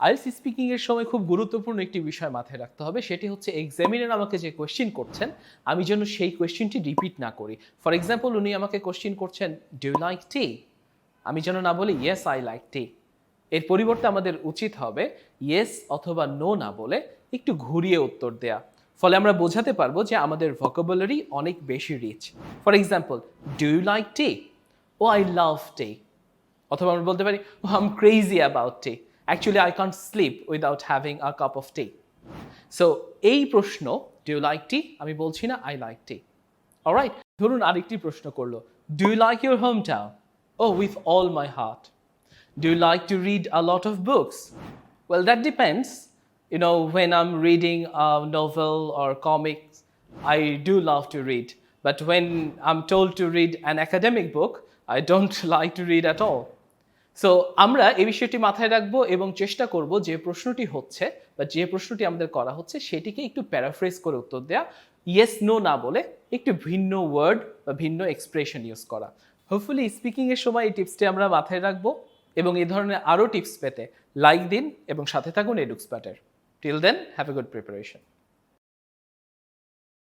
IELTS speaking এর সময় খুব গুরুত্বপূর্ণ একটি বিষয় মাথায় রাখতে হবে, সেটি হচ্ছে এক্সামিনার আমাকে যে কোয়েশ্চেন করছেন আমি যেন সেই কোয়েশ্চেনটি রিপিট না করি। ফর এক্সাম্পল উনি আমাকে কোয়েশ্চেন করছেন ডু ইউ লাইক টি, আমি যেন না বলি ইয়েস আই লাইক টি। এর পরিবর্তে আমাদের উচিত হবে ইয়েস অথবা নো না বলে একটু ঘুরিয়ে উত্তর দেয়া। ফলে আমরা বোঝাতে পারবো যে আমাদের ভোকাবুলারি অনেক বেশি rich. For example do you like tea, oh I love tea. অথবা আমরা বলতে পারি oh I am crazy about tea, actually I can't sleep without having a cup of tea. So এই প্রশ্ন ডু ইউ লাইক টি, আমি বলছি না I like tea. Alright, ধরুন আরেকটি প্রশ্ন করলো do you like your home town, ও with all my heart. Do you like to read a lot of books? Well, that depends. You know, when I'm reading a novel or comics, I do love to read. But when I'm told to read an academic book, I don't like to read at all. So, আমরা এই বিষয়টি মাথায় রাখবো এবং চেষ্টা করব যে প্রশ্নটি হচ্ছে বা যে প্রশ্নটি আমাদের করা হচ্ছে সেটিকে একটু প্যারাফ্রেজ করে উত্তর দেয়া, ইয়েস নো না বলে একটু ভিন্ন ওয়ার্ড বা ভিন্ন এক্সপ্রেশন ইউজ করা। হোপফুলি স্পিকিং এর সময় এই টিপসটি আমরা মাথায় রাখবো এবং এই ধরনের আরও টিপস পেতে লাইক দিন এবং সাথে থাকুন এডুক্সপার্টের। Till then, have a good preparation.